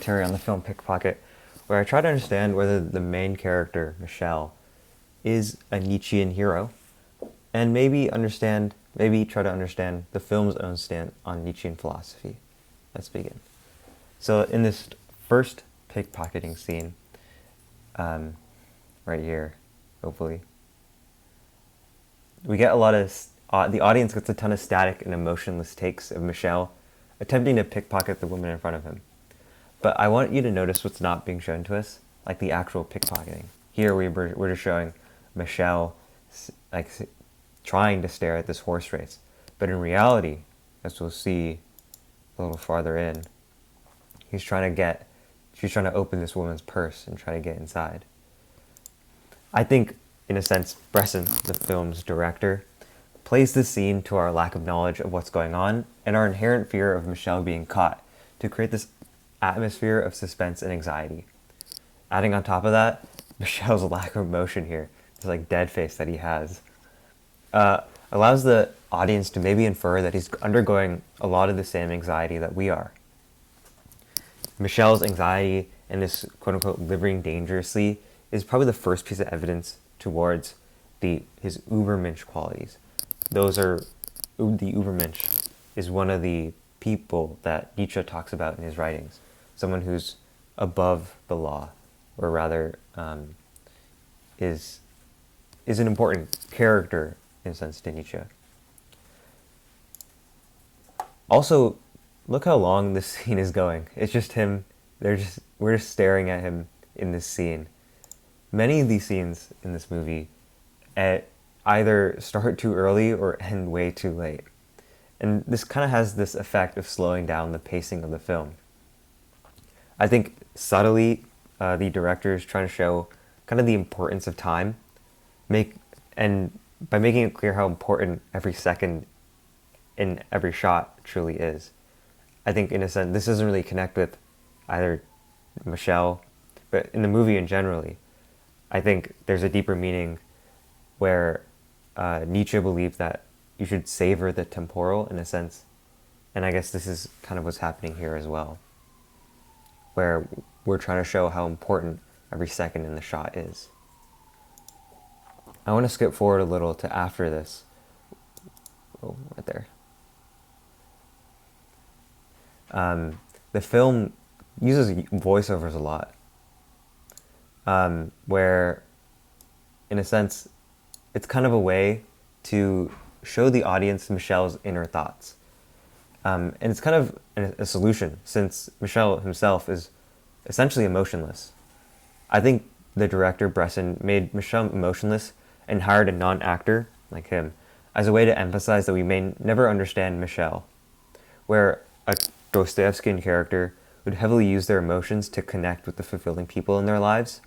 commentary on the film Pickpocket, where I try to understand whether the main character, Michel, is a Nietzschean hero, and maybe try to understand the film's own stand on Nietzschean philosophy. Let's begin. So in this first pickpocketing scene, right here, hopefully, we get a lot of, the audience gets a ton of static and emotionless takes of Michel attempting to pickpocket the woman in front of him. But I want you to notice what's not being shown to us, like the actual pickpocketing. Here we're just showing Michel trying to stare at this horse race. But in reality, as we'll see a little farther in, she's trying to open this woman's purse and try to get inside. I think, in a sense, Bresson, the film's director, plays this scene to our lack of knowledge of what's going on and our inherent fear of Michel being caught to create this atmosphere of suspense and anxiety. Adding on top of that, Michel's lack of emotion here, this dead face that he has, allows the audience to maybe infer that he's undergoing a lot of the same anxiety that we are. Michel's anxiety and this quote-unquote living dangerously is probably the first piece of evidence towards his Übermensch qualities. The Übermensch is one of the people that Nietzsche talks about in his writings, someone who's above the law, or rather is an important character in a sense to Nietzsche. Also, look how long this scene is going. It's just him. We're just staring at him in this scene. Many of these scenes in this movie either start too early or end way too late. And this kind of has this effect of slowing down the pacing of the film. I think subtly, the director is trying to show kind of the importance of time, and by making it clear how important every second in every shot truly is. I think, in a sense, this doesn't really connect with either Michel, but in the movie in generally, I think there's a deeper meaning where Nietzsche believed that you should savor the temporal in a sense, and I guess this is kind of what's happening here as well, where we're trying to show how important every second in the shot is. I want to skip forward a little to after this. Oh, right there. The film uses voiceovers a lot, where, in a sense, it's kind of a way to show the audience Michel's inner thoughts. And it's kind of a solution, since Michel himself is essentially emotionless. I think the director, Bresson, made Michel emotionless and hired a non-actor, like him, as a way to emphasize that we may never understand Michel, where a Dostoevskian character would heavily use their emotions to connect with the fulfilling people in their lives.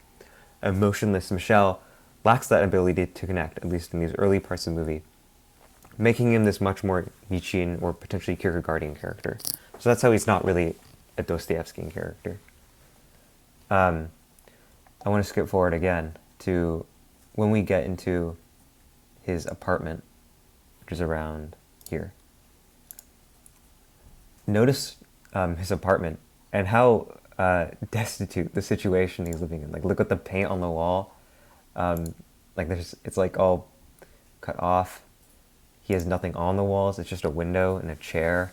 Emotionless Michel lacks that ability to connect, at least in these early parts of the movie, making him this much more Nietzschean or potentially Kierkegaardian character. So that's how he's not really a Dostoevskian character. I want to skip forward again to when we get into his apartment, which is around here. Notice his apartment and how destitute the situation he's living in. Look at the paint on the wall. It's all cut off. He has nothing on the walls. It's just a window and a chair.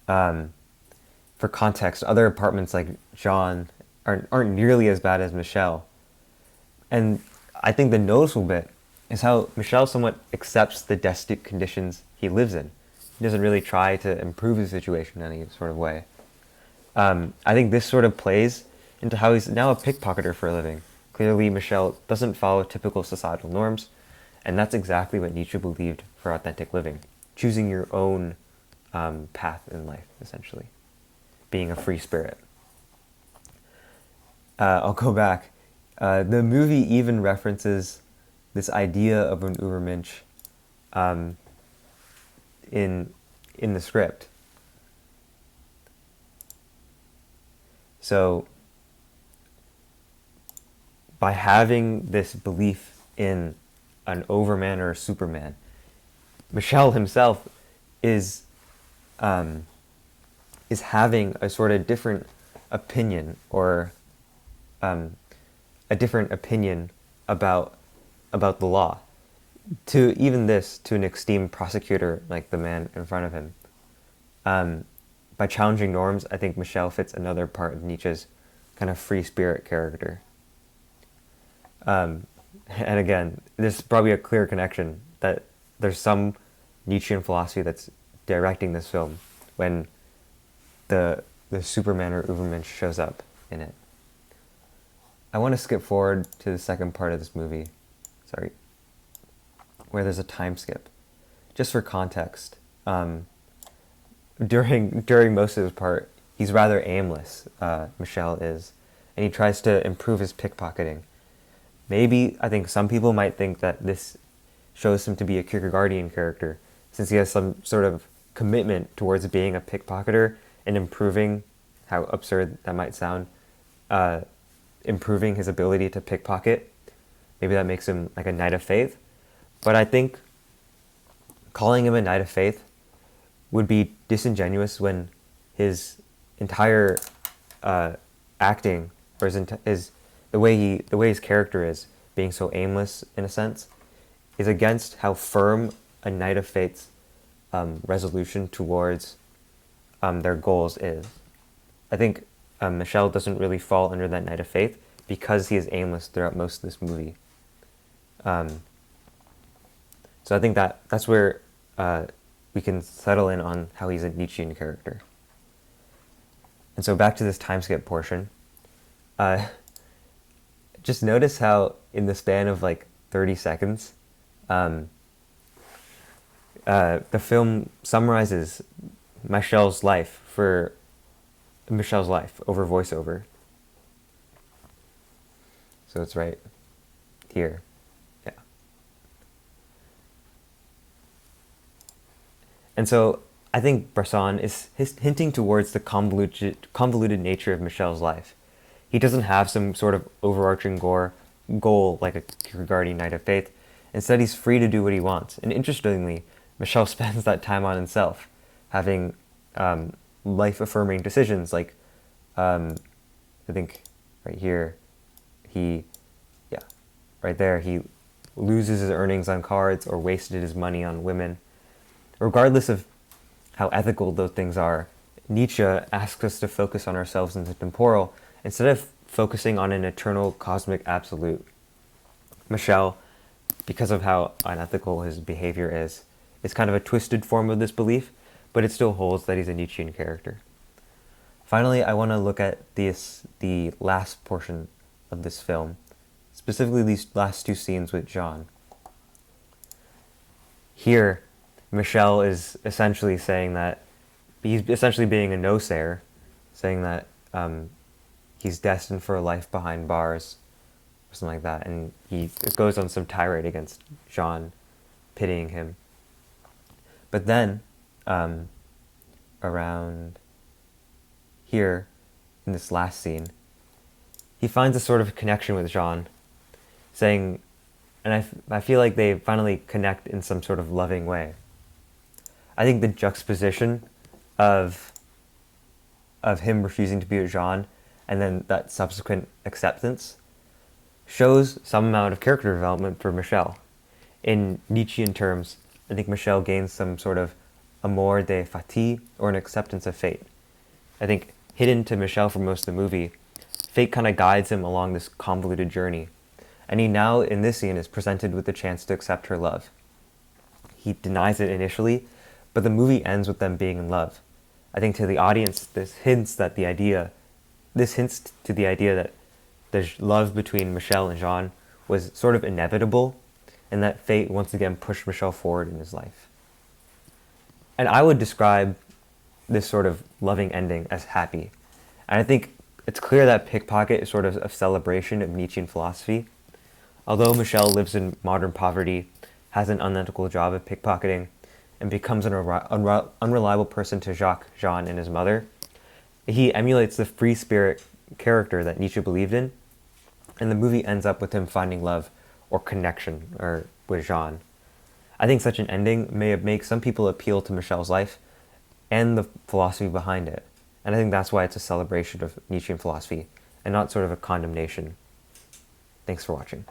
For context, other apartments like Jeanne aren't nearly as bad as Michel. And I think the noticeable bit is how Michel somewhat accepts the destitute conditions he lives in. He doesn't really try to improve his situation in any sort of way. I think this sort of plays into how he's now a pickpocketer for a living. Clearly, Michel doesn't follow typical societal norms, and that's exactly what Nietzsche believed for authentic living. Choosing your own path in life, essentially. Being a free spirit. I'll go back. The movie even references this idea of an Übermensch in the script. So, by having this belief in an overman or a superman, Michel himself is having a sort of different opinion or a different opinion about the law. To even this, to an esteemed prosecutor like the man in front of him. By challenging norms, I think Michel fits another part of Nietzsche's kind of free spirit character. And again, there's probably a clear connection that there's some Nietzschean philosophy that's directing this film when the Superman or Ubermensch shows up in it. I want to skip forward to the second part of this movie, where there's a time skip. Just for context, during most of this part, he's rather aimless, Michel is, and he tries to improve his pickpocketing. Maybe, I think some people might think that this shows him to be a Kierkegaardian character, since he has some sort of commitment towards being a pickpocketer and improving, how absurd that might sound, improving his ability to pickpocket. Maybe that makes him like a knight of faith. But I think calling him a knight of faith would be disingenuous when his entire acting, or the way his character is, being so aimless in a sense, is against how firm a knight of faith's resolution towards their goals is. I think Michel doesn't really fall under that knight of faith because he is aimless throughout most of this movie. So I think that's where we can settle in on how he's a Nietzschean character. And so back to this time skip portion. Just notice how in the span of like 30 seconds, the film summarizes Michel's life over voiceover. So it's right here. Yeah. And so I think Bresson is hinting towards the convoluted nature of Michel's life. He doesn't have some sort of overarching goal like a Kierkegaardian knight of faith. Instead, he's free to do what he wants. And interestingly, Michel spends that time on himself, having life-affirming decisions. Like, I think right here, right there, he loses his earnings on cards or wasted his money on women. Regardless of how ethical those things are, Nietzsche asks us to focus on ourselves in the temporal instead of focusing on an eternal cosmic absolute. Michel, because of how unethical his behavior is kind of a twisted form of this belief, but it still holds that he's a Nietzschean character. Finally, I want to look at the last portion of this film, specifically these last two scenes with Jeanne. Here, Michel is essentially saying that he's essentially being a no-sayer, saying that he's destined for a life behind bars, or something like that, and he goes on some tirade against Jeanne, pitying him. But then, around here, in this last scene, he finds a sort of connection with Jeanne, saying, and I feel like they finally connect in some sort of loving way. I think the juxtaposition of him refusing to be with Jeanne and then that subsequent acceptance shows some amount of character development for Michel. In Nietzschean terms, I think Michel gains some sort of amour de fati, or an acceptance of fate. I think hidden to Michel for most of the movie, fate kind of guides him along this convoluted journey. And he now, in this scene, is presented with the chance to accept her love. He denies it initially, but the movie ends with them being in love. I think to the audience, this hints to the idea that the love between Michel and Jeanne was sort of inevitable, and that fate once again pushed Michel forward in his life. And I would describe this sort of loving ending as happy. And I think it's clear that Pickpocket is sort of a celebration of Nietzschean philosophy. Although Michel lives in modern poverty, has an unethical job of pickpocketing, and becomes an unreliable person to Jacques, Jeanne, and his mother, he emulates the free spirit character that Nietzsche believed in, and the movie ends up with him finding love or connection with Jeanne. I think such an ending may make some people appeal to Michel's life and the philosophy behind it. And I think that's why it's a celebration of Nietzschean philosophy and not sort of a condemnation. Thanks for watching.